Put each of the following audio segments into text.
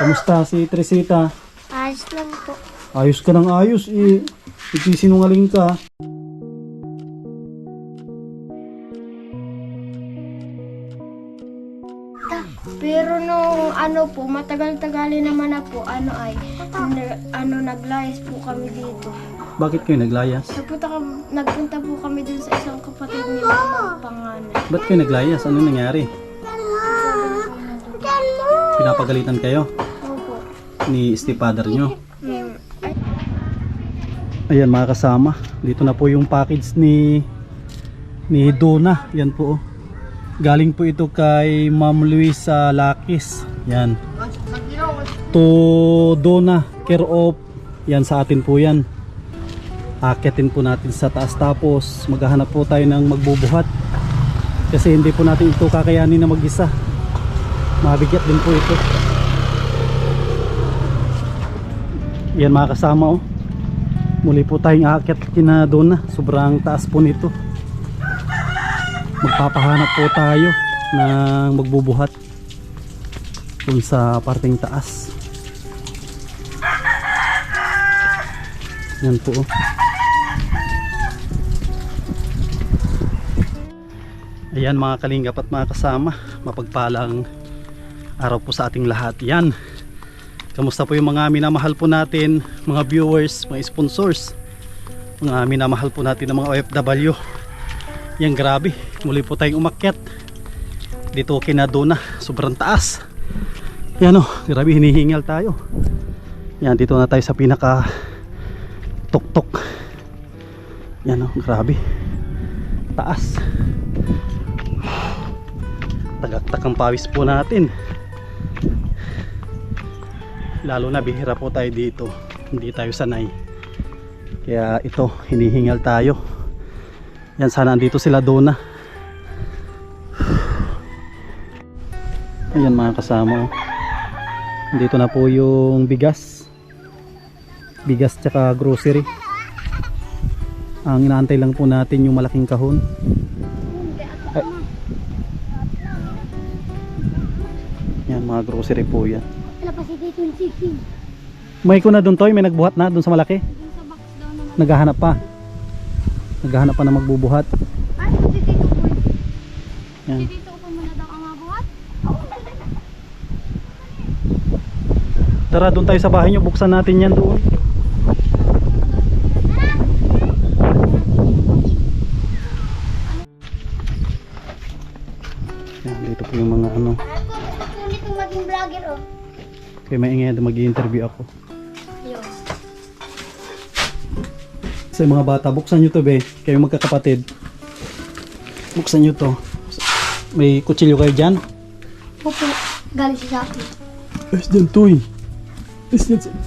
Kamusta si Tresita? Ayos lang po. Ayos ka ng ayos eh. Ikisinungaling ka. Pero nung matagal-tagali naman na po, naglayas po kami dito. Bakit kayo naglayas? Nagpunta po kami dun sa isang kapatid ni Mama panganay. Ba't kayo naglayas? Ano nangyari? Pinapagalitan kayo Opo. ni stepfather nyo? Mm. Ayan mga kasama, dito na po yung package ni Donna. Yan po oh. Galing po ito kay Ma'am Luisa Lakis. Yan. To Donna, care of. Yan sa atin po yan. Akitin po natin sa taas, tapos maghahanap po tayo ng magbubuhat. Kasi hindi po natin ito kakayanin na mag-isa. Mabigat din po ito. Yan mga kasama oh. Muli po tayong aakyat kina Donna. Sobrang taas po nito. Magpapahanap po tayo ng magbubuhat dun sa parting taas. Yan po oh. Ayan mga kalingap at mga kasama, mapagpalang araw po sa ating lahat. Yan. Kamusta po yung mga minamahal po natin, mga viewers, mga sponsors, mga minamahal po natin ng mga OFW. Yan, grabe, muli po tayong umakyat dito kina Donna, sobrang taas. Yan o, grabe, hinihingal tayo. Yan, dito na tayo sa pinaka tuktok. Yan o, grabe, taas. Tagaktak ang pawis po natin. Lalo na bihira po tayo dito, hindi tayo sanay, kaya ito, hinihingal tayo. Yan, sana andito sila Donna. Ayan mga kasama oh. Dito na po yung bigas tsaka grocery. Ang inaantay lang po natin yung malaking kahon. Ay. Yan mga grocery po yan. May ko na doon Toy, may nagbuhat na doon sa malaki. Naghahanap pa na magbubuhat. Yan. Tara doon tayo sa bahay nyo, buksan natin yan doon. Yan, dito po yung mga ano. Dito maging vlogger oh. Kaya maingay na mag-i-interview ako. Sa mga bata, buksan nyo to be, kayo magkakapatid. Buksan nyo to. May kutsilyo kayo dyan? Opo, galing siya sa akin. Alis dyan Toy.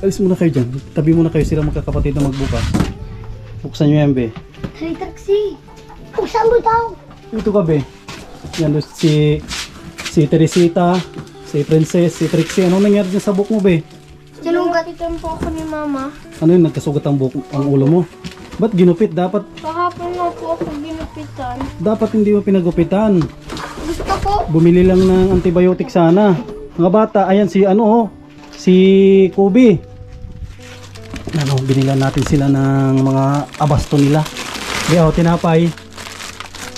Alis muna kayo dyan. Tabi muna kayo sila magkakapatid na magbukas. Buksan nyo yan be. Hey taxi, buksan mo daw. Ito ka be. Yan si Teresita, si Princess, si Trixie. Anong nangyari dyan sa buhok mo be? Sinugatitan po ako ni Mama. Ano yun, nagkasugat ang buhok, ang ulo mo? Ba't ginupit? Dapat Kahapon po ako ginupitan. hindi mo pinagupitan. Gusto ko. Bumili lang ng antibiotic sana. Mga bata, ayan si si Kubi. Ano, binilan natin sila ng mga abasto nila. Diyaw, tinapay.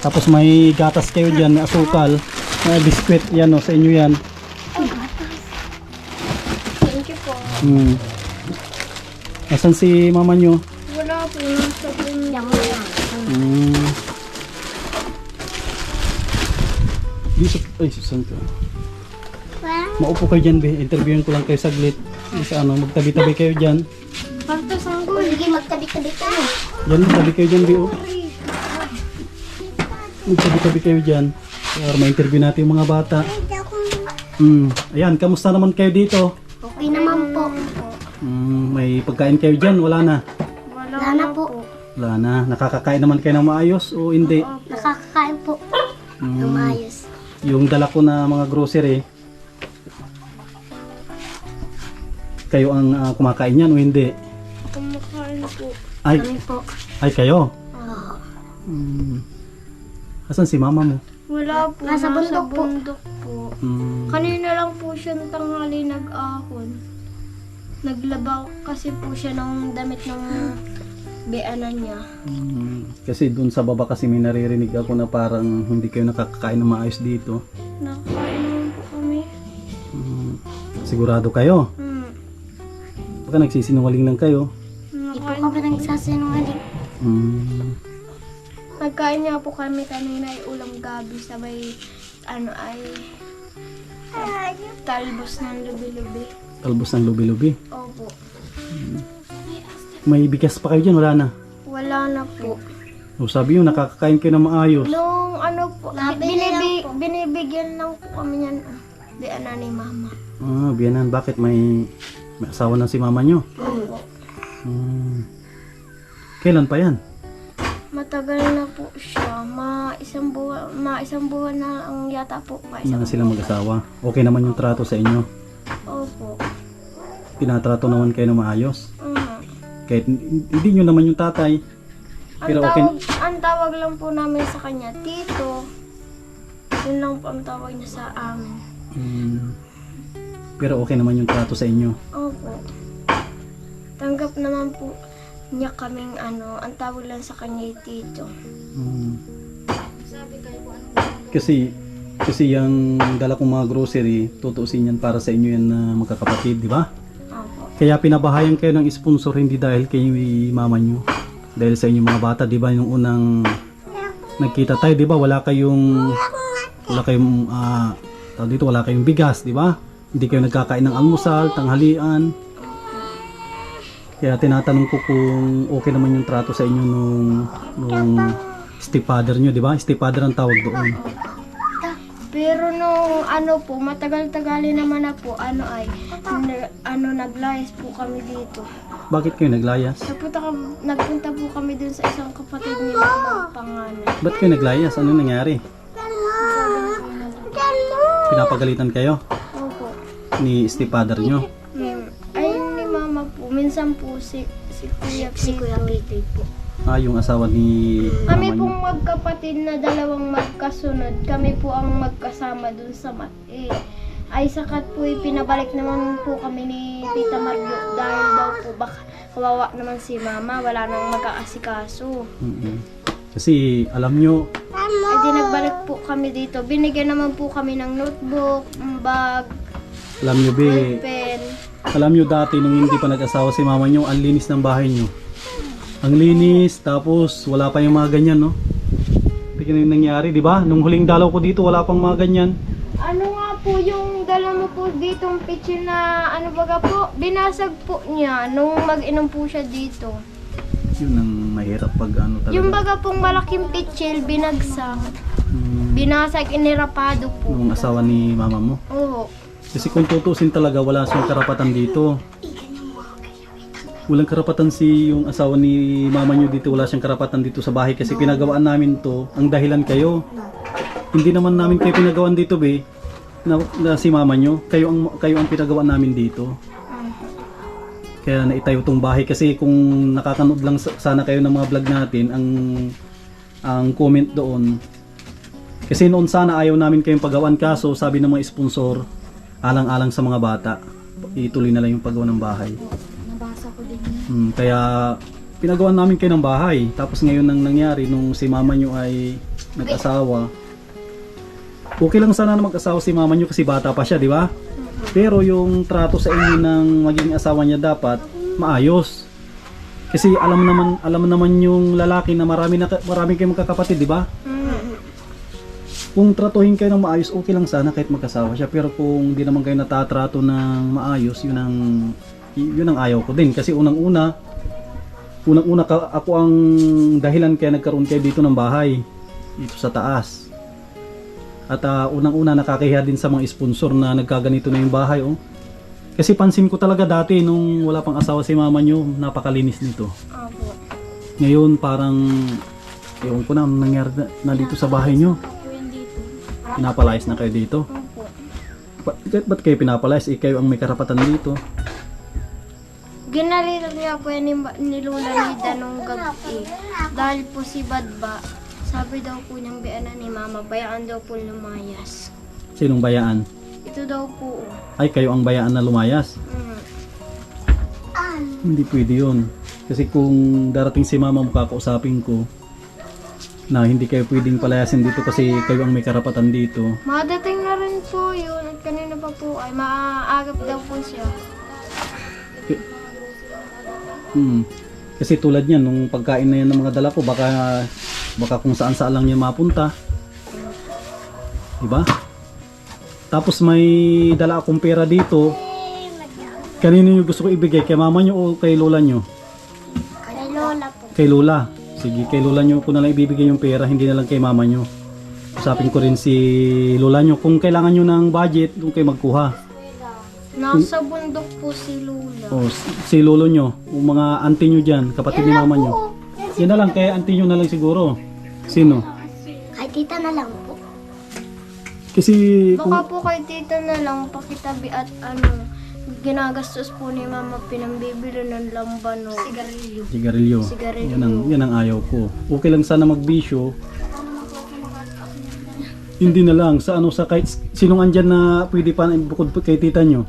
Tapos may gatas kayo dyan, may asukal, may biskwit, yan o, sa inyo yan. Thank you po. Asan si mama nyo? Wala po, nasa punya. Dito, ay susan ka. Maupo kayo dyan be, interviewin ko lang kayo saglit. Sa ano, magtabi-tabi kayo dyan. Parto sanggol. Sige, magtabi-tabi tayo. Dyan, magtabi kayo dyan be o. Magtabi-tabi kayo dyan. Para ma-interview natin yung mga bata. Ayan, kamusta naman kayo dito? Okay naman po. May pagkain kayo dyan? Wala na? Wala na po. Wala na. Nakakakain naman kayo ng maayos o hindi? Nakakakain po. Lumayos. Yung dala ko na mga grocery, kayo ang kumakain yan o hindi? Kumakain po. Ay, Kami po. ay kayo? Oo. Asan si mama mo? Wala po, Nasa bundok po. bundok po. Mm. Kanina lang po siya tanghali nag-ahon. Naglaba kasi po siya ng damit ng beanan niya. Kasi dun sa baba kasi may naririnig ako na parang hindi kayo nakakakain ng maayos dito. Nakakain naman po kami. Sigurado kayo? Baka nagsisinungaling lang kayo. Hindi po kami nagsasinungaling. Nagkain niya po kami kanina ay ulam gabi sabay talbos ng lubi-lubi. Talbos ng lubi-lubi. Opo. May bigas pa kayo dyan, wala na. Wala na po. O sabi yun, nakakakain kayo ng maayos. Nung po, Nabili lang po. binibigyan lang po kami yan. Beanan ni mama. Biyanan, bakit may asawa na si mama nyo? Opo. Kailan pa yan? Matagal na po siya. Isang buwan na ang yata po. Hindi na silang mag-asawa. Okay naman yung trato sa inyo. Opo. Tinatrato naman kayo ng maayos. Kahit hindi nyo naman yung tatay. Pero okay. Ang tawag lang po namin sa kanya, Tito. Yun lang po ang tawag niya sa amin. Pero okay naman yung trato sa inyo. Opo. Tanggap naman po niya kaming ang tawag lang sa kanya ay Tito. Kasi yung dala kong mga grocery, tutuusin yan para sa inyo yan na magkakapatid, di ba? Opo. Kaya pinabahayan kayo ng sponsor hindi dahil kayo mama nyo. Dahil sa inyong mga bata, di ba? Yung unang nagkita tayo, di ba? Wala kayong wala kayong bigas, di ba? Hindi kayo nagkakain ng almusal, tanghalian. Kaya tinatanong ko kung okay naman yung trato sa inyo nung stepfather nyo, di ba? Stepfather ang tawag doon. Pero nung po, matagal-tagali naman na po, naglayas po kami dito. Bakit kayo naglayas? Nagpunta po kami dun sa isang kapatid ni mama panganay. Ba't kayo naglayas? Ano nangyari? Pinapagalitan kayo Opo. ni stepfather nyo? Ay, ni mama po. Minsan po si Kuya Peter po. Yung asawa ni Kami mama nyo. pong magkapatid na dalawang magkasunod. Kami po ang magkasama dun sa ay sakat po pinabalik naman po kami ni Tita Marlo dahil daw po baka kawawa naman si mama, wala nang mag-aasikaso. Kasi alam nyo, Ay di nagbalik po kami dito. Binigyan naman po kami ng notebook, bag, alam nyo be, pen. alam nyo dati nung hindi pa nag-asawa si mama nyo, ang linis ng bahay nyo. Ang linis, tapos wala pa yung mga ganyan, no? Tignan yung nangyari, di ba? Nung huling dalaw ko dito, wala pang mga ganyan. Ano nga po yung dala mo po ditong pitcher na baga po, binasag po niya nung mag-inom po siya dito. Yun ang mahirap pag talaga. Yung baga pong malaking pitcher, binagsak. Binasag, inirapado po. Nung asawa ni mama mo. Oo. Kasi kung tutusin talaga, wala siyang karapatan dito. Walang karapatan yung asawa ni mama nyo dito, wala siyang karapatan dito sa bahay kasi pinagawaan namin to, ang dahilan kayo. Hindi naman namin kayo pinagawaan dito be, na si mama nyo, kayo ang pinagawaan namin dito. Kaya naitayo tong bahay kasi kung nakakanood lang sana kayo ng mga vlog natin, ang comment doon. Kasi noon sana ayaw namin kayong pagawaan kaso sabi ng mga sponsor, alang-alang sa mga bata, ituloy na lang yung paggawa ng bahay. Nabasa ko din. Kaya pinagawa namin kayo ng bahay. Tapos ngayon nang nangyari nung si mama nyo ay nag-asawa. Okay lang sana na mag-asawa si mama nyo kasi bata pa siya, di ba? Pero yung trato sa inyo ng maging asawa niya dapat maayos. Kasi alam naman yung lalaki na marami kayong magkakapatid, di ba? Kung tratuhin kayo ng maayos, okay lang sana kahit magkasawa siya. Pero kung di naman kayo natatrato ng maayos, yun ang ayaw ko din. Kasi unang-una ako ang dahilan kaya nagkaroon kayo dito ng bahay. Dito sa taas. At unang-una nakakahiya din sa mga sponsor na nagkaganito na yung bahay. Oh. Kasi pansin ko talaga dati nung wala pang asawa si mama nyo, napakalinis nito. Opo. Ngayon parang, ewan ko na nangyari na dito sa bahay nyo. Pinapalayas na kayo dito. Opo. Ba't kayo pinapalayas? Kayo ang may karapatan dito. Ginalitan niya po yan ni Lola Nida nung gabi. Dahil po si Badba, Sabi daw po niyang biyanan ni Mama, bayaan daw po lumayas. Sinong bayaan? Ito daw po. Ay, kayo ang bayaan na lumayas. Hindi pwede yun. Kasi kung darating si mama mo, kakausapin ko na hindi kayo pwedeng palayasin dito kasi kayo ang may karapatan dito. Madating na rin po yun. At kanina pa po ay maaagap daw po siya. Kasi tulad yan, nung pagkain na yan ng mga dala ko, baka kung saan saan lang niya mapunta. Diba? Tapos may dala akong pera dito. Kanino nyo gusto ko ibigay? Kay mama nyo o kay lola nyo? Kay Lola po. Kay lola. Sige, kay lola nyo ko na lang ibibigay yung pera, hindi na lang kay mama nyo. Usapin ko rin si lola nyo. Kung kailangan nyo ng budget, doon kayo magkuha. Nasa bundok po si Lula. O, si lolo nyo, o mga auntie nyo dyan, kapatid ni mama nyo. Yan na lang, kay auntie nyo na lang siguro. Sino? Kay tita na lang po. Kasi Baka po kay tita na lang pakitabi at ginagastos po ni Mama pinambibili ng lamban o sigarilyo. Sigarilyo. Yan ang ayaw ko. Okay lang sana magbisyo. Hindi na lang sa sa kahit sinong andyan na pwede pa bukod kay tita nyo.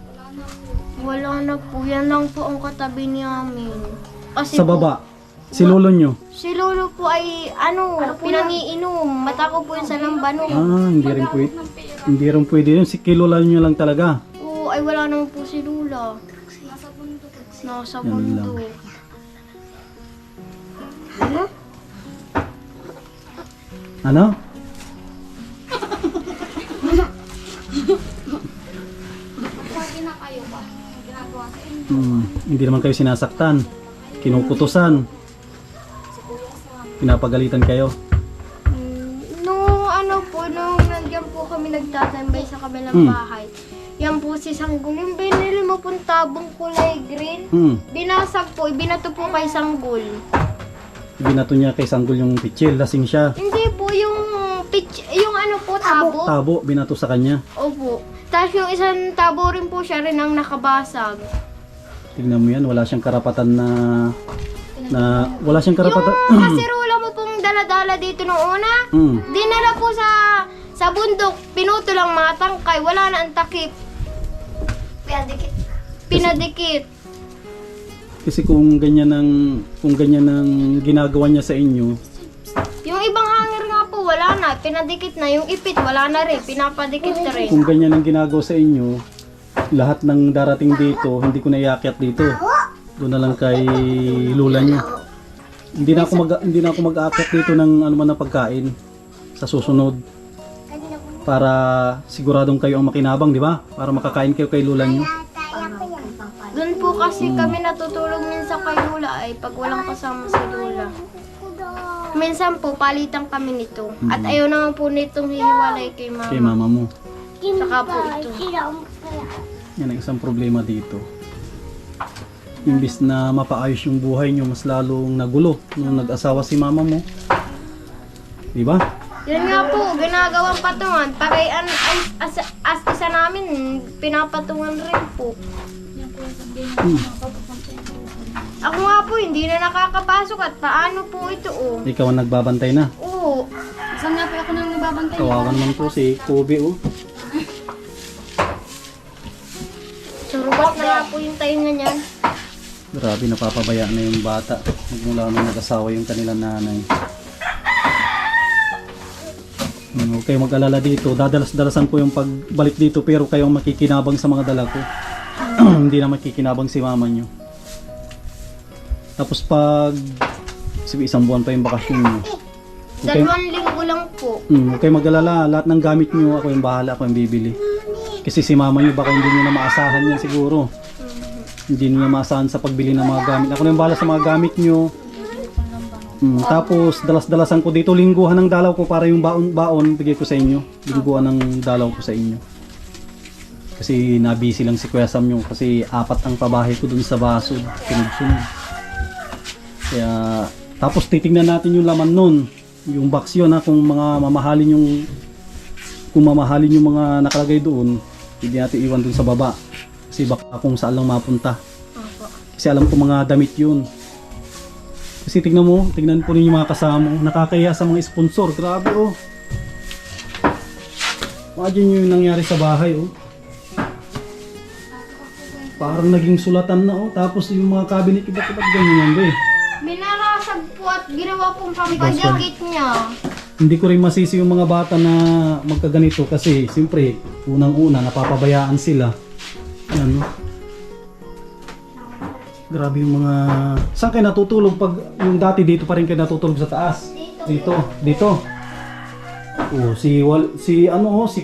Wala na po. Yan lang po ang katabi namin. Kasi Sa baba, si lolo nyo. Si Lolo po ay pinangiinom. Matako po yun sa lamban o. Hindi rin pwede. Hindi rin pwede yun. Si kay lola nyo lang talaga. Oo, ay wala naman po si Lula. Nasa Yan lang. bundok. Ano? Hindi naman kayo sinasaktan. Kinukutusan. Pinapagalitan kayo. Nung nandiyan po kami nagtatambay sa kabilang bahay. Yan po si Sanggol. Yung binili mo pong tabong kulay green. Binasag po, binato po kay Sanggol. Binato niya kay Sanggol yung pitchil. Lasing siya. Hindi po yung tabo. Tabo, binato sa kanya. Opo. Tapos yung isang tabo rin po siya rin ang nakabasag. Tingnan mo yan, wala siyang karapatan wala siyang karapatan. Yung kasirola mo pong dala-dala dito nung una, dinala po sa bundok, pinuto lang mga tangkay, wala na ang takip. Pinadikit. Kasi kung ganyan ang ginagawa niya sa inyo, Yung ibang hanger nga po, wala na. Pinadikit na. Yung ipit, wala na rin. Pinapadikit na rin. kung ganyan ang ginagawa sa inyo, lahat ng darating dito, hindi ko na iakyat dito. Doon na lang kay lula niyo. Hindi na ako mag-aakyat dito ng anuman na pagkain sa susunod. Para siguradong kayo ang makinabang, di ba? Para makakain kayo kay lula niyo. Doon po kasi kami natutulog minsan kay Lula ay pag walang kasama si Lula. Minsan po, palitan kami nito. At ayaw naman po nitong hihiwalay kay Mama. Kay mama mo. Saka po ito. Yan ang isang problema dito. Imbis na mapaayos yung buhay nyo, mas lalong nagulo nung nag-asawa si mama mo. Di ba? Yan nga po, ginagawang patungan. Pagay as isa namin, pinapatungan rin po. Ako nga po, hindi na nakakapasok at paano po ito oh. Ikaw ang nagbabantay na. Oo. Saan nga po ako nang nababantay? Kawawa naman po si Kobe, oh. Surubat na nga po yung tainga niyan. Grabe, napapabaya na yung bata. Magmula nung nag-asawa yung kanilang nanay. Huwag kayong mag-alala dito. Dadalas-dalasan ko yung pagbalik dito pero kayong makikinabang sa mga dala ko. Hindi na makikinabang si mama nyo. Tapos pag isang buwan pa yung bakasyon nyo. 2 linggo lang po. Huwag kayong mag-alala. Lahat ng gamit nyo, ako yung bahala, ako yung bibili. Kasi si mama nyo baka hindi nyo na maasahan yan siguro. Hindi nyo na maasahan sa pagbili ng mga gamit. Ako na yung bahala sa mga gamit nyo. Tapos dalas-dalasan ko dito, lingguhan ng dalaw ko para yung baon bigay ko sa inyo. Lingguhan ng dalaw ko sa inyo. Kasi nabisi lang si Kuya Sam yung kasi 4 ang pabahay ko dun sa baso. Sunod-sunod. Kaya tapos titingnan natin yung laman nun. Yung box yun ha, kung mamahalin yung mga nakalagay doon, hindi natin iwan dun sa baba. Kasi baka kung saan lang mapunta. Kasi alam ko mga damit yun. Kasi tignan po ninyo mga kasama. Nakakaya sa mga sponsor. Grabe oh. Imagine nyo yung nangyari sa bahay oh. Parang naging sulatan na oh. Tapos yung mga cabinet iba't ganyan yan ba eh. Minarasag po at ginawa pong pampagakit niya. Hindi ko rin masisi yung mga bata na magkaganito kasi siyempre unang-una napapabayaan sila. Ano? Grabe yung mga... Saan kayo natutulog pag yung dati dito pa rin kayo natutulog sa taas? Dito. Oh, si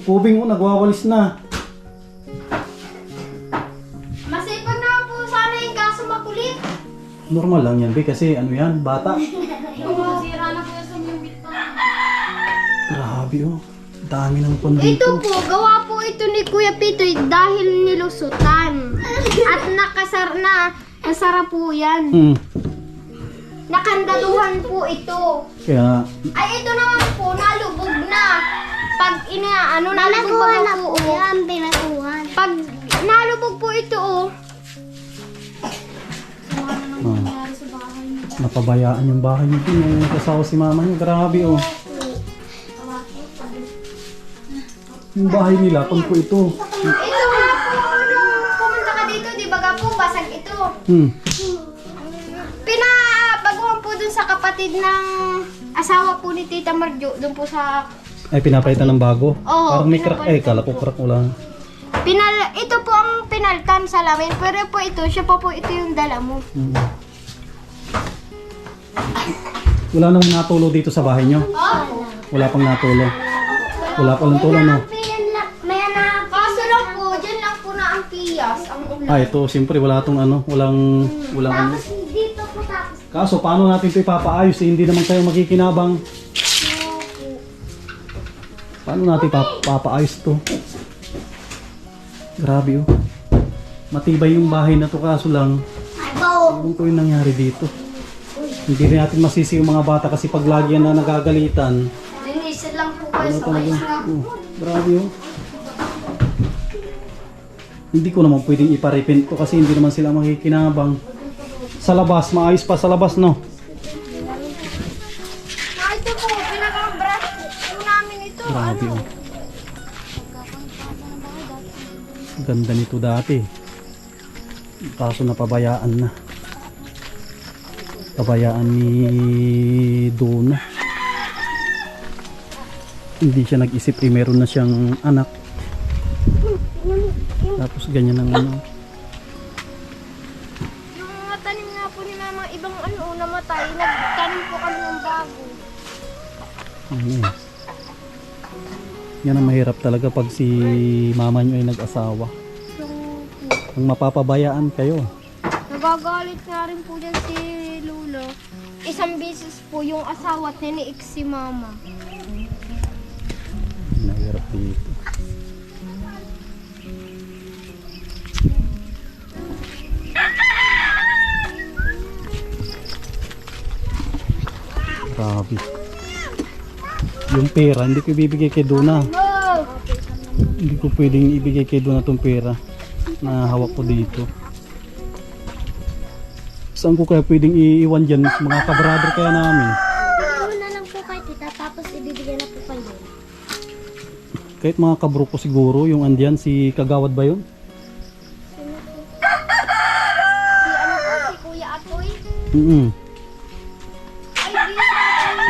Kubing nagwawalis na. Masipag na po sana yung kaso makulit. Normal lang yan, be, kasi ano yan, bata. Sira na po yung bitang. Grabe oh. Dami ng pan Ito dito. po, gawa po ito ni Kuya Pitoy dahil nilusutan. At nasara po yan. Nakandaluhan po ito. Kaya, Ay, ito naman po, nalubog na. Pag nalubog baga po. Yan, pinatuhan. Pag nalubog po ito, napabayaan yung bahay niyo din. Yung kasawa si mama niyo. Grabe oh. Yung bahay nila, pang po ito. ito nga po, nung pumunta ka dito, di ba po, basag ito. Pinabaguhan po dun sa kapatid ng asawa po ni Tita Marjo, dun po sa... Ay, pinapalitan ng bago? Oo, Parang may crack. Ay, kala ko crack wala. Ito po ang pinaltan sa lamin, pero po ito, siya pa po ito yung dala mo. Wala nang natulo dito sa bahay niyo? Wala pang natulo. Wala pa lang tulo, no? Kaso lang po, dyan lang po na ang piyas, ang ulan. Ah, ito, siyempre wala tong walang ano. Dito po tapos. Kaso, paano natin ito ipapaayos? Eh, hindi naman tayo makikinabang. Paano natin papaayos to? Grabe oh. Matibay yung bahay na to, kaso lang, ano ko yung nangyari dito? Hindi rin natin masisi yung mga bata kasi pag lagi yan na nagagalitan, Linisin lang po kayo ano sa talaga? ayos na. Grabe oh. Hindi ko naman pwedeng iparepent to kasi hindi naman sila makikinabang. Sa labas, maayos pa sa labas, no? Ito po, pinaka-brush po namin ito. Grabe oh. Ganda nito dati. Kaso napabayaan na. Pabayaan ni Donna. Hindi siya nag-isip eh, meron na siyang anak. Tapos ganyan ang ano. Yung mga tanim nga po ni mama, ibang namatay. Nagtanim po kami ng bago. Yan ang mahirap talaga pag si mama nyo ay nag-asawa. Ang mapapabayaan kayo. Nagagalit nga rin po dyan si Lolo. Isang beses po yung asawa at niniik si mama. Mahirap dito. Grabe. Yung pera, hindi ko ibibigay kay Donna. Hindi ko pwedeng ibigay kay Donna tong pera na hawak ko dito. Saan ko kaya pwedeng iiwan dyan? Mga kabrader kaya namin. Ano na lang po kay tita tapos ibibigay na po kayo. Kahit mga kabro ko siguro, yung andyan, si Kagawad ba yun? Si Kuya Atoy. Ay,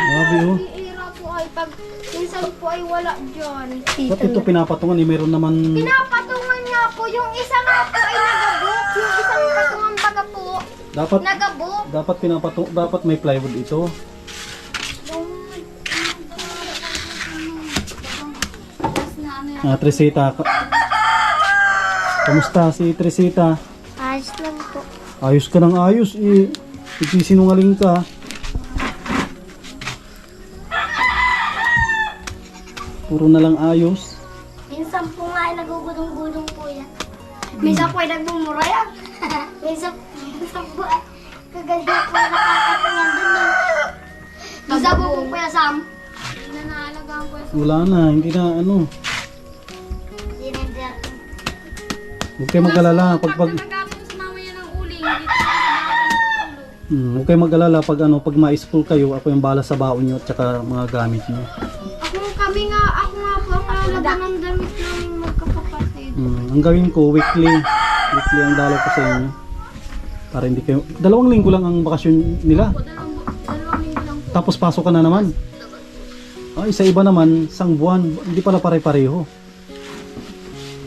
Grabe oh. bihira po ay pag minsan po ay wala dyan. Ba't ito pinapatungan? Eh, meron naman... Pinapatungan nga po, yung isa nga po ay nagabok. Yung isang patungan baga po, Dapat nagabok. dapat may plywood ito. Tresita. Kamusta si Tresita? Ayos lang po. Ayos ka ng ayos eh. Sinungaling ka. Puro na lang ayos. Minsan po nga ay nagugulong-gulong po yan. Minsan po ay nagmumura yan. minsan po ay kagaling po nakakatingin dun eh. Minsan po po kuya Sam. Hindi na naalagaan po yan. Wala na, hindi na ano. Dinedya. Huwag kayo mag-alala. Pag Nagapon sa mama yan ng uling. Dito na Huwag kayong mag-alala pag pag ma-school kayo, ako yung bahala sa baon nyo at saka mga gamit nyo. Ako nga po ang kalaban ng damit ng magkakapatid. Ang gawin ko, weekly ang dalaw ko sa inyo. Para hindi kayo, 2 linggo lang ang bakasyon nila. Dalawang linggo lang po. Tapos pasok ka na naman. Ay, sa iba naman, 1 buwan, hindi pala pare-pareho.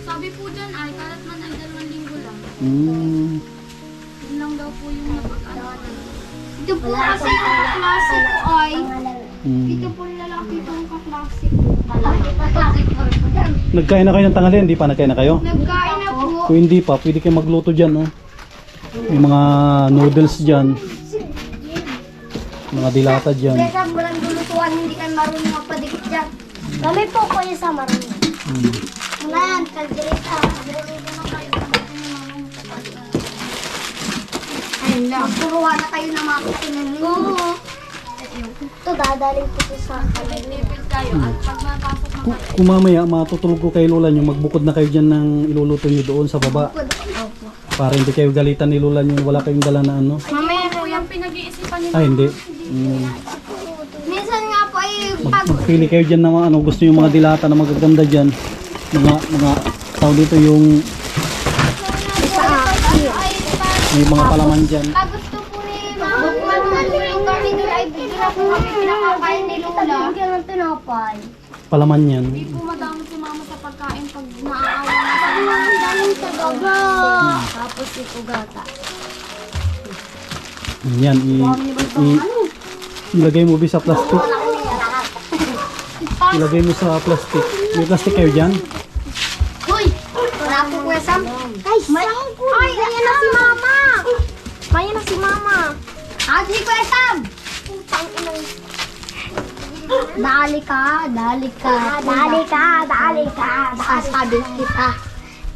Sabi po dyan ay, kalat man ay 2 linggo lang. Yun lang daw po yung napag-aralan. Ito po kasi yung kaklase ko ay, ito po yung lalaki pong kaklase ko. Nagkain na kayo ng tanghalian, hindi pa nagkain na kayo? Nagkain na po. Kung hindi pa, pwede kayo magluto dyan, oh. May mga noodles dyan. Mga dilata dyan. Kaya walang lulutuan, hindi ka marunong magpadikit dyan. Kami po ko yung sa marunong. Wala yan, kaldereta. Ayun lang. Magturuan na kayo ng mga katinan mo. Ito, dadaling ko sa Nipid kayo at pag mapasok na kayo. Kung mamaya matutulog ko kay lola nyo, magbukod na kayo dyan ng iluluto nyo doon sa baba. Para hindi kayo galitan ni lola nyo, wala kayong dala na ano. Mamaya po yung pinag-iisipan nyo. Ay, hindi. Minsan nga po ay pag Magpili kayo dyan ng mga ano, gusto yung mga dilata na magaganda dyan. Mga tao dito yung may mga palaman dyan. Pag gusto po ni magmamulong kami doon ay doon na po kami pinakakain ni Lola. bigyan ng tinapay. Palaman yan. Hindi po madami si mama sa pagkain pag naaawa na sa mga Daming tagaga. Tapos ito gata. Yan, ilagay mo sa plastic. Ilagay mo sa plastic. May plastic kayo dyan? Hoy! Wala po Kuya Sam. Ay, ayan na si Mama. Ayan na si Mama. Si Kuya Sam. Dali ka.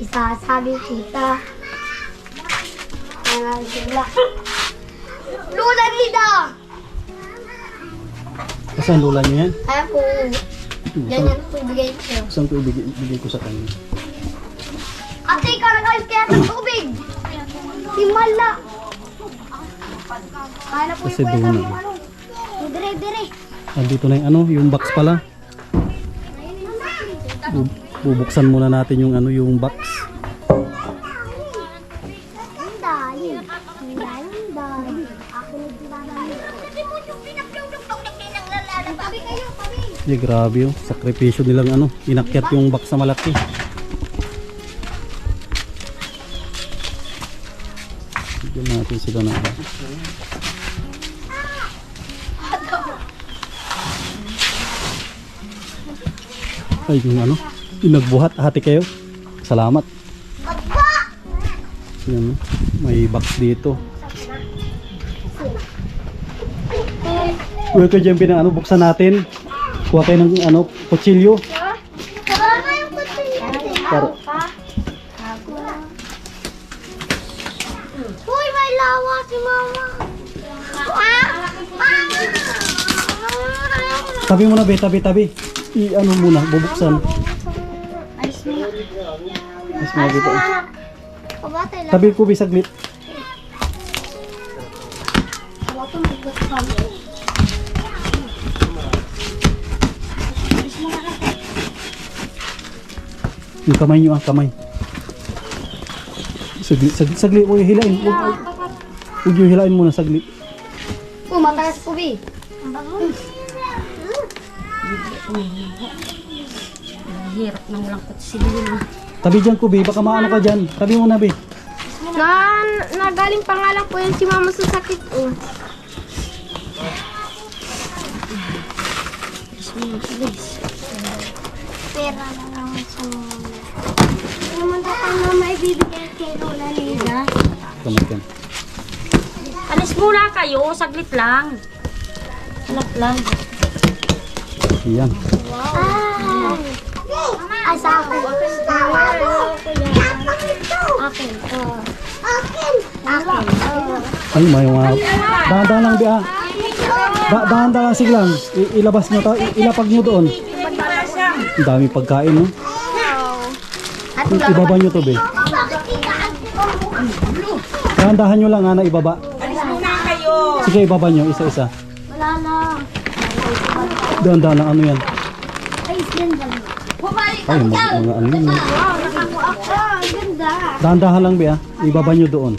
Isasabi kita. Ayan sila. Lula Nida! Saan lola nyo yan? Ayan po. Yan yan po ibigay ko. Saan ko ibigay ko sa kanya? Ate, ikaw nag-alis kaya ng tubig. Himala. Kaya na po Kasi yung Kuya doon Sam na. yung ano. Dire. Andito na yung ano, yung box pala. Bubuksan muna natin yung ano, yung box. Ang dali. Ako nagdadali. Hindi mo yung pinapilog-log na kinanglalala. Tabi kayo, tabi. Yeah, grabe oh. Sakripisyo nilang ano, inakyat yung box na malaki. Bigyan natin sila na ano. Ay, yung ano, yung nagbuhat, hati kayo. Salamat. Yan, oh. May box dito. Huwag kayo dyan ano, buksan natin. Kuha kayo ng ano, kutsilyo. Para, Uy, may lawa si Mama. tabi muna be, tabi. I-ano muna, bubuksan. Alis mo. Mas mga dito. Kabatay lang. Tabi ko be, saglit. Kabatay magkakam. Yung kamay nyo kamay. Saglit. Huwag hilain. Huwag yung hilain muna, saglit. Matalas po, Bi. Hirap ng walang kutsilyo. Tabi dyan ko be, baka maano ka dyan. Tabi muna be. Nagaling pa nga lang po yan si mama sa sakit. Oh. Pera na lang sa mama. Ano naman daw ang mama ibibigay kay Lola Lida? Kamay ka. Alis muna kayo, saglit lang. Saglit lang. Yan. Ay, sa akin. Akin. Ay, may mga... Dahan-dahan lang be ah. Dahan-dahan lang siglang. Ilabas nyo to, ilapag nyo doon. Ang dami pagkain no. Ibaba nyo to be. Dahan-dahan nyo lang na ibaba. Alis muna kayo. Sige, ibaba nyo, isa-isa. Wala lang. Dahan-dahan lang, ano yan? Ay, ganda. Ay, mga ano yun. Wow, nakakuha ko. Ang ganda. Dahan-dahan lang, be, ah. Ibaba nyo doon.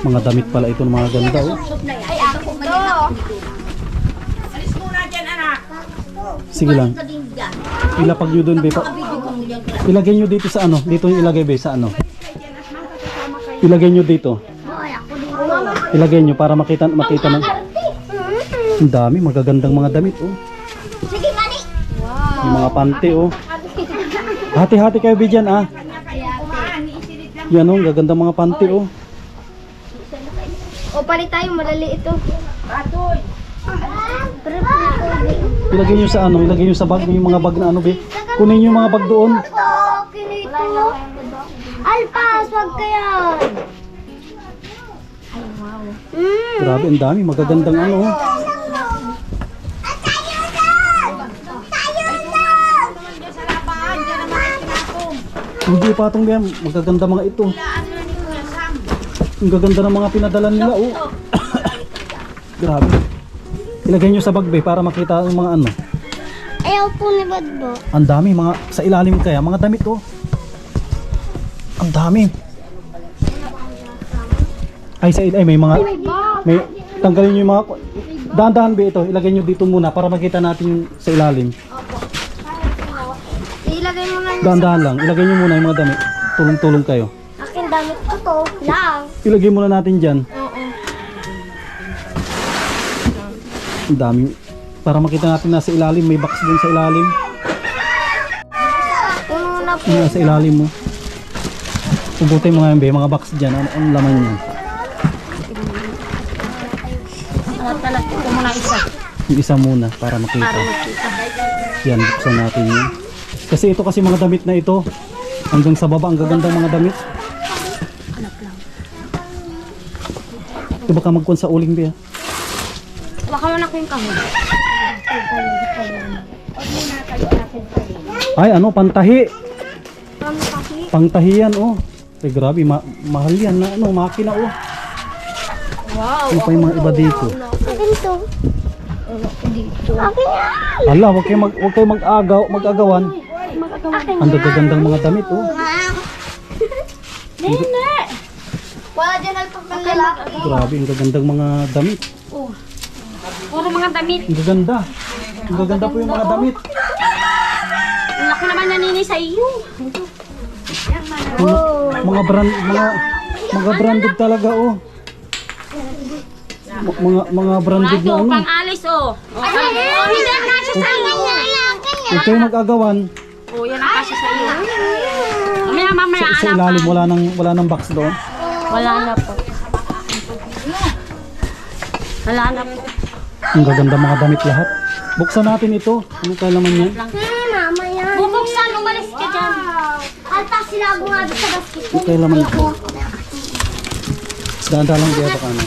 Mga damit pala ito ng mga ganda, oh. Ay, ako ito. Sige lang. Ilapag nyo doon, be. Ilagay nyo dito sa ano. Dito yung ilagay, be, sa ano. Ilagay nyo dito. Ay, ako dito. Ilagay nyo para makita ng... Ang dami, magagandang mga damit, oh. Sige, mani. Yung mga panty, oh. Hati-hati kayo, be, dyan, ah. Yan, oh. Gagandang mga panty, oh. O, palit tayo, malali ito. Ilagay nyo sa ano, ilagay nyo sa bag, yung mga bag na ano, be. Kunin nyo yung mga bag doon. Kinito. Alpas, wag kaya. Grabe, ang dami, magagandang ano, oh. Hindi pa itong yan, magaganda mga ito. Ang gaganda ng mga pinadala nila, oh. Grabe. Ilagay nyo sa bag, be, para makita yung mga ano. Ayaw po ni Badbo. Ang dami, mga sa ilalim kaya, mga damit, oh. Ang dami. Ay, may mga, may, tanggalin nyo yung mga, dahan-dahan, be, ito. Ilagay nyo dito muna para makita natin yung sa ilalim. Ilagay mo na Dahan-dahan lang, ilagay nyo muna yung mga damit. Tulong-tulong kayo. Akin damit ko to. Lang. Ilagay muna natin dyan. Ang dami. Para makita natin nasa ilalim. May box din sa ilalim. Puno na po. Yung nasa ilalim mo. Pubutin mo nga yung mga box dyan. Ano laman yan? Talag ko muna isa. Yung isa muna para makita. Yan, buksan natin yun. Kasi ito kasi mga damit na ito. Hanggang sa baba, ang gagandang mga damit. Ito baka magkuhan sa uling, Bea. Baka mo na ko yung kahon. Ay, ano, pantahi. Pangtahi yan, oh. Ay, grabe, mahal yan na, ano, makina, oh. Wow. Ano pa yung mga iba dito? Akin to. Akin yan. Hala, huwag kayo mag-agawan. Ang gagandang mga damit, oh. Wala dyan alpang lalaki. Grabe, ang gagandang mga damit. Oh. Puro mga damit. Ang gaganda. Ang gaganda po yung mga damit. Ang laki naman nanini sa iyo. Mga branded talaga, oh. Mga branded na Ito, ano. pang alis oh. Oh, hindi ang kasya sa iyo. Huwag kayo mag-agawan. Oh, yan ang kasya sa iyo. Mamaya Sa ilalim, wala nang box doon. Wala na po. Wala na po. Ang gaganda mga damit lahat. Buksan natin ito. Ano kailangan yan? Mama yan. Bubuksan, umalis ka dyan. Alpas, sinago nga doon sa basket. Ano kailangan ito? Dahan-dahan lang diya baka ano.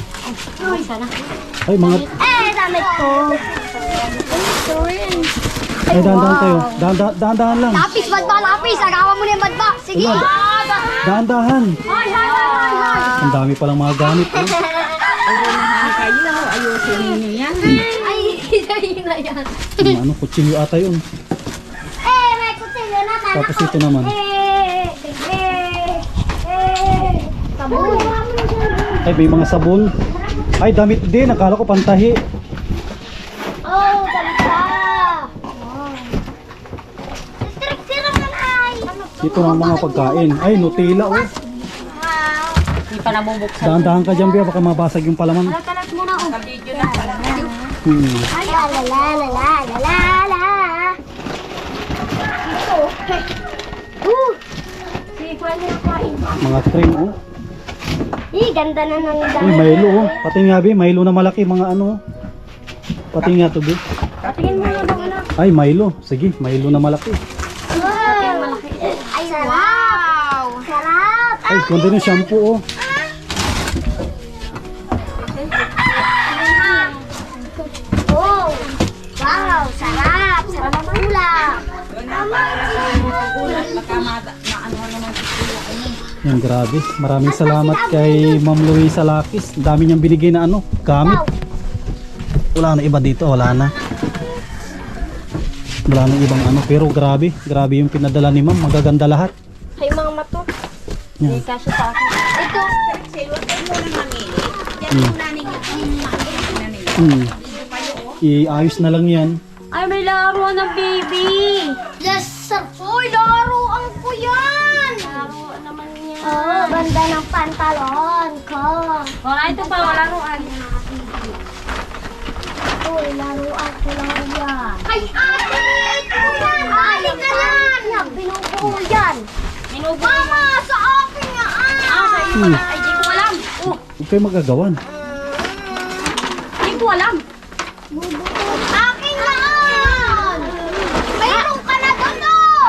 Ay, sana. Ay, mga... Damit ko. Ay, dahan-dahan kayo. Dahan-dahan lang. Lapis, badba, lapis. Agawan mo na yung badba. Sige. Ulan. Dahan-dahan. Hoy, hoy, hoy, hoy. Ang dami palang mga gamit. Oh. Ay, sa'yo na yan. Ano, kutsilyo ata yun. May kutsilyo na. Tapos ito naman. Sabon. Ay, may mga sabon. Ay, damit din. Akala ko pantahi. Oh, talita. Sira ka na ay. Dito ng mga pagkain. Ay, Nutella, oh. Hindi pa nabubuksan. Dahan-dahan ka dyan, Bea. Baka mabasag yung palaman. Kalat muna oh. Ay, la la la la la la la. Sige, kuha niyo na kain. Mga cream, oh. Ganda na ng Ay, dami. Milo, oh. Pati nga, Bea. Milo na malaki. Mga ano. Pati nga to, Bea. Patingin mo na daw na. Ay, Milo. Sige, Milo na malaki. Ay, wow! Sarap! Ay, kundi yung shampoo, oh. Oh! Wow! Sarap! Sarap ang ulam! Yan, grabe. Maraming salamat kay Ma'am Luisa Lakis. Ang dami niyang binigay na ano, gamit. Wala na iba dito, wala na. Wala na ibang ano, pero grabe. Grabe yung pinadala ni Ma'am. Magaganda lahat. Hay mga mato. Yan. May kasya sa akin. Ito. Iayos na lang yan. Ay, may laruan ng baby. Yes, sir. Uy, laruan ko yan! Laruan naman yan. Oo, ganda ng pantalon ko. Wala ito pa, wala laruan. Uy, laruan ko lang yan. Ay, ate! Ito yan! Dali ka yan! Binubuo yan. Minubo. Mama, sa akin nga! Sa iyo pala. Ay, di ko alam. Oh, Huwag kayo magagawan. di ko alam. Akin yan! Mayroon ka na doon!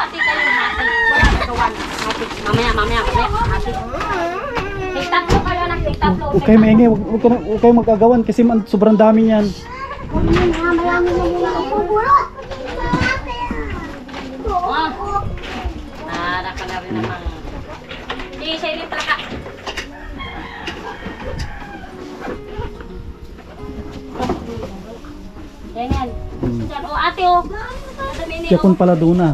Hati kayo, hati. Wala nagawan. Hati. Mamaya. Hati. Tigtatlo kayo na, tigtatlo. Huwag kayo maingay. Huwag kayo magagawan kasi sobrang dami niyan. Marami na muna ang bubulot. Oh. Para ka na rin naman. Sige, sa'yo rin pala ka. Ganyan. Diyan, oh, ate, oh. Kaya kung pala doon na.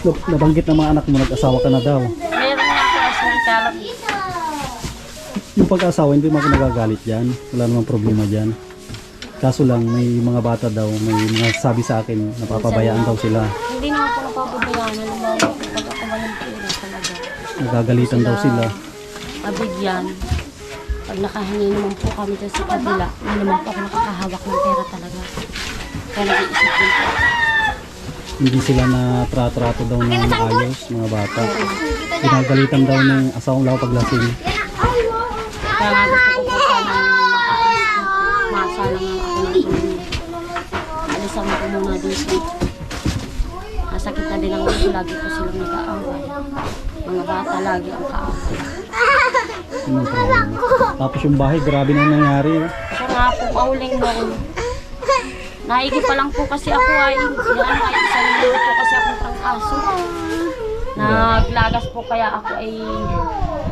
Nabanggit ng mga anak mo, nag-asawa ka na daw. Meron na ako as may kalap. Yung pag-asawa, hindi mo ako nagagalit dyan. Wala namang problema dyan. Kaso lang, may mga bata daw, may mga sabi sa akin, napapabayaan daw sila. Hindi naman po napapabayaan. Alam mo, pag ako walang pera talaga. Nagagalitan daw sila. Mabigyan. Pag nakahingi naman po kami dyan sa kabila, hindi naman po ako nakakahawak ng pera talaga. Kaya nag-iisip din po. Hindi sila na trato daw ng maayos, mga bata. Ginagalitan daw ng asawang law paglasing. Kaya nga gusto ko po sana masalang ako ng tulong. Alisan mo ko muna dito. Masakit na din ang ulo. Lagi po silang nag-aaway. Mga bata lagi ang kaaway. Yun ang problema. Tapos yung bahay, grabe na yung nangyari. Siya nga po, mauling noon. Naigi pa lang po kasi ako ay isang linggo po kasi akong trangkaso. Naglagas po kaya ako ay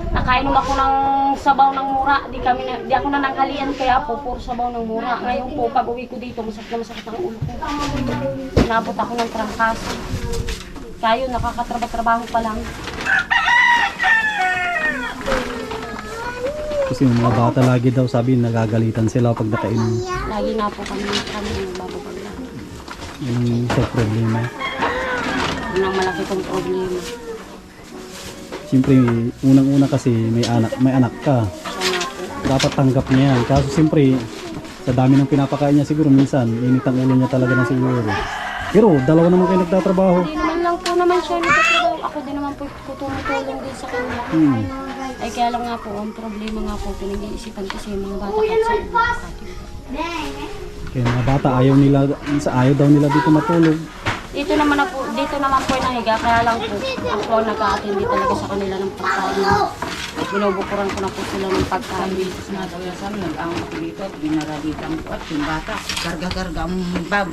nakainom ako ng sabaw ng mura. Di ako nananghalian kaya po puro sabaw ng mura. Ngayon po pag uwi ko dito masakit ang ulo ko. Nabot ako ng trangkaso. Kaya yun, nakakatrabaho pa lang. Kasi yung mga bata lagi daw sabi nagagalitan sila pag nakainom. Lagi nga po kami nagbababag lang. Yung sa problema. Yun ang malaki kong problema. Siyempre, unang-una kasi may anak ka. Siya nga po. Dapat tanggap niya yan. Kaso siyempre, sa dami ng pinapakain niya siguro minsan, init ang ulo niya talaga ng siguro. Pero dalawa naman kayo nagtatrabaho. Hindi naman lang po naman siya nagtatrabaho. Ako din naman po tumutulong din sa kanya. Ay kaya lang nga po, ang problema nga po, pinag-iisipan kasi yung mga bata kahit sa ulo. Kaya mga bata, ayaw daw nila dito matulog. Dito naman po yung nahiga, kaya lang po, ako nag-a-attend talaga sa kanila ng pagkain. Binubukuran ko na po sila ng pagkain. Bisis na daw yan sa amin, nag-aang ako dito at binaralitan ko at yung bata, karga-karga ang bag,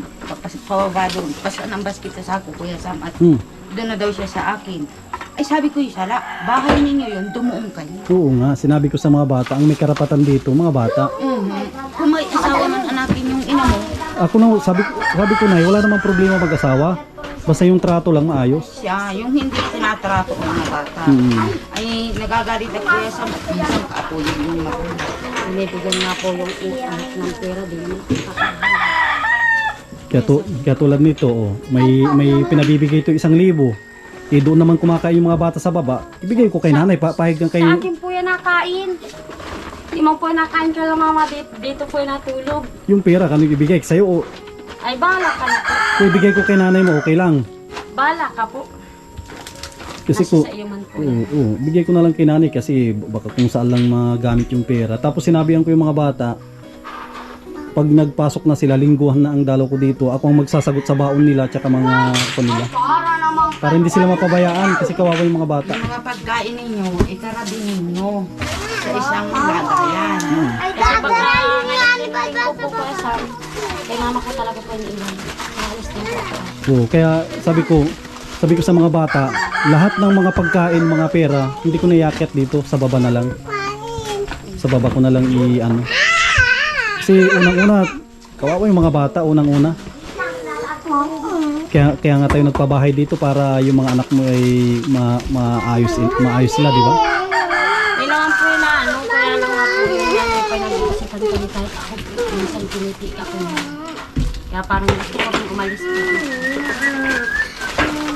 pababa doon, pasan ang basket sa sako, Kuya Sam, at doon na daw siya sa akin. Ay sabi ko, Sala, bahay ninyo yun, dumuong kayo. Oo nga, sinabi ko sa mga bata, ang may karapatan dito, mga bata. Kung may asawa man anakin yung ina mo, Ako na, sabi ko na, wala namang problema mag-asawa. Basta yung trato lang maayos. siya, yung hindi tinatrato ng mga bata, ay nagagalit na Kuya Sam at minsan kaatuloy yung magulang. Binibigyan nga po yung anak ng pera din. Kaya tulad nito, oh, may pinabibigay ito 1,000. Eh doon naman kumakain yung mga bata sa baba. Ibigay ko kay nanay, pahig lang Sa kayo. akin po yan nakain. Di mo po nakain ka lang mama, dito po yan natulog. Yung pera, kanong ibigay sa'yo, o Ay bahala ka na po. kung ibigay ko kay nanay mo, okay lang. Bahala ka po. Kasi Nasa ko, sa iyo man po. oo, bigay ko na lang kay nanay kasi baka kung saan lang magamit yung pera. Tapos sinabihan ko yung mga bata, pag nagpasok na sila, lingguhan na ang dalaw ko dito. Ako ang magsasagot sa baon nila at saka mga kanila. Para hindi sila mapabayaan kasi kawawa yung mga bata. Yung mga pagkain ninyo, itara din ninyo sa isang lagayan. Kasi pag ngayon po po kay mama ko talaga po yung ilan. Naalis din po ako. Oo, kaya sabi ko, sabi ko sa mga bata, lahat ng mga pagkain, mga pera, hindi ko na iakyat dito, sa baba na lang. Sa baba ko na lang i-ano. Kasi unang-una, kawawa yung mga bata, unang-una. Kaya nga tayo nagpabahay dito para yung mga anak mo ay maayos sila, di ba? Kailangan po yun na ano, kaya lang nga po yun yan, pinag-iisipan kami kahit ako minsan piniti ako na. Kaya parang gusto ko pong umalis po.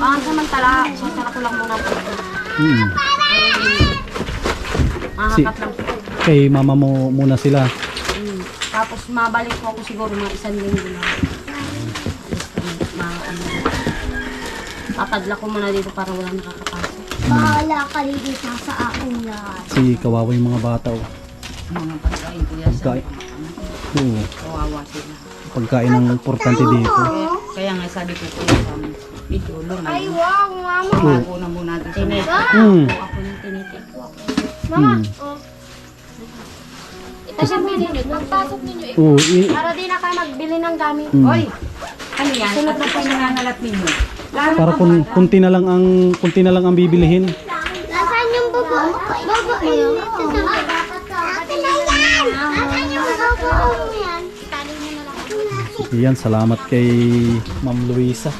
Samantala, sasara ko lang muna po. Kaya hindi, makakat lang po. Kay mama mo muna sila. Tapos mabalik po ako siguro mga 1 linggo na. Papadla ko muna dito para wala nakakapasok. Bahala ka dito sa akin yan. Si kawawa yung mga bata. Oh. Mga pagkain kuya sa Pagkain. Oo. kawawa sila. Pagkain ang importante dito. Kaya nga sabi ko kuya sa amin, itulong Ay, ngayon. wow, mama. Ako na muna natin sa Tinit. Mm. Ako yung tiniti po ako. Mama, Mm. oh. Itasabihin ninyo, pagpasok ninyo, Oo, Para di na kayo magbili ng gamit. Mm. Oy, ano yan? Sunod na po yung nangangalat ninyo. Lalo para kunti na lang ang bibilihin. Nasaan yung baba? Baba yun. Akin na yan! Nasaan yung baba yan? Itanin mo na lang. Yan, salamat kay Ma'am Luisa.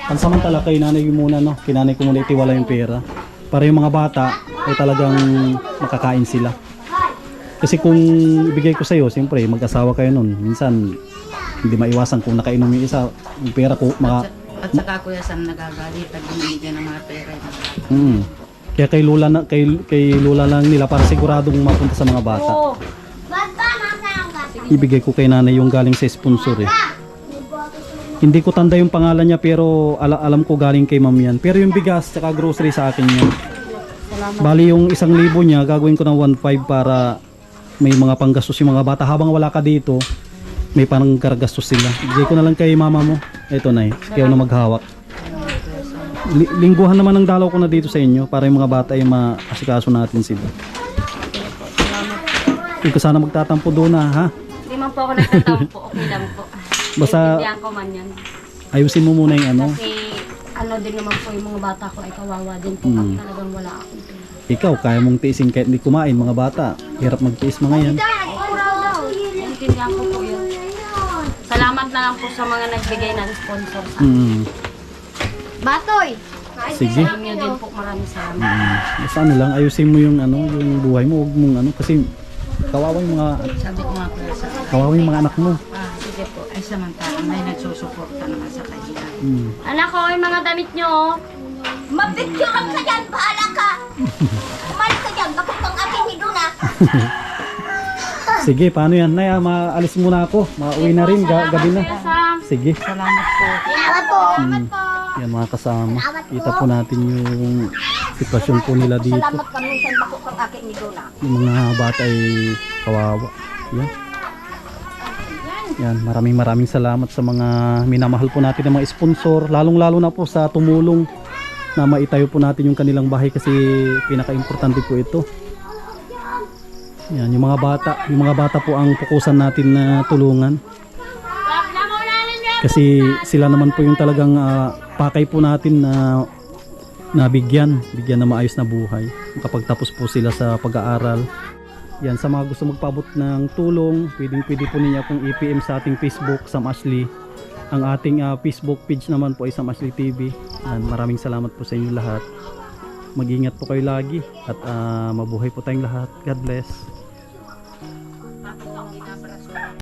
Pansamantala kay nanay ko muna, no? Kay nanay ko muna itiwala yung pera. Para yung mga bata ay talagang makakain sila. Kasi kung ibigay ko sa'yo, siyempre mag-asawa kayo nun. Minsan, hindi maiwasan kung nakainom yung isa, yung pera ko, At saka kuya saan nagagalit at binibigyan ng mga pera. Kaya kay Lola lang nila para siguradong mapunta sa mga bata. Oo. Basta, nasaan ka? Ibigay ko kay nanay yung galing sa sponsor eh. Hindi ko tanda yung pangalan niya pero alam ko galing kay ma'am yan. Pero yung bigas tsaka grocery sa akin yan. Bali yung 1,000 niya gagawin ko ng 1,500 para may mga panggastos yung mga bata. Habang wala ka dito, may parang kargastos sila. Ibigay ko na lang kay mama mo. Ito na kayo na maghawak. Lingguhan naman ang dalaw ko na dito sa inyo para yung mga bata ay maasikaso natin sila. Hindi ko sana magtatampo doon ha. Hindi man po ako nagtatampo. Okay lang po. Basta- Naintindihan ko man yan. Ayusin mo muna yung ano. Kasi ano din naman po yung mga bata ko ay kawawa din po pag talagang wala ako. Ikaw, kaya mong tiisin kahit hindi kumain mga bata. Hirap magtiis mga yan. Naintindihan ko po yun. Salamat na lang po sa mga nagbigay ng sponsor sa akin. Mm. Batoy! Sige. Sa inyo din po maraming salamat. Basta ano lang, ayusin mo yung ano, yung buhay mo, huwag mong ano kasi kawawa yung mga anak mo. Sige po, ay samantala may nagsusuporta naman sa kanila. Anak ko, yung mga damit nyo, oh. Mapicturean ka dyan! Bahala ka! Umalis ka dyan! Bakit pang aking hiduna? Sige, paano yan? Nay, maalis muna ako. Mauwi na rin, gabi na. Sige. Salamat po. Salamat po! Yan mga kasama. Kita po natin yung sitwasyon po nila dito. Salamat ka minsan bako kang aking hiduna. Yung mga bata ay kawawa. Yan. Yan, maraming salamat sa mga minamahal po natin ng mga sponsor. Lalong-lalo na po sa tumulong na maitayo po natin yung kanilang bahay kasi pinaka-importante po ito. Yan, yung mga bata po ang pukusan natin na tulungan. Kasi sila naman po yung talagang pakay po natin na bigyan na maayos na buhay. Kapag tapos po sila sa pag-aaral. Yan, sa mga gusto magpaabot ng tulong, pwede po ninyo akong i-PM sa ating Facebook, Sam Ashley. Ang ating Facebook page naman po ay Sam Ashley TV. Yan, maraming salamat po sa inyo lahat. Mag-ingat po kayo lagi at mabuhay po tayong lahat. God bless.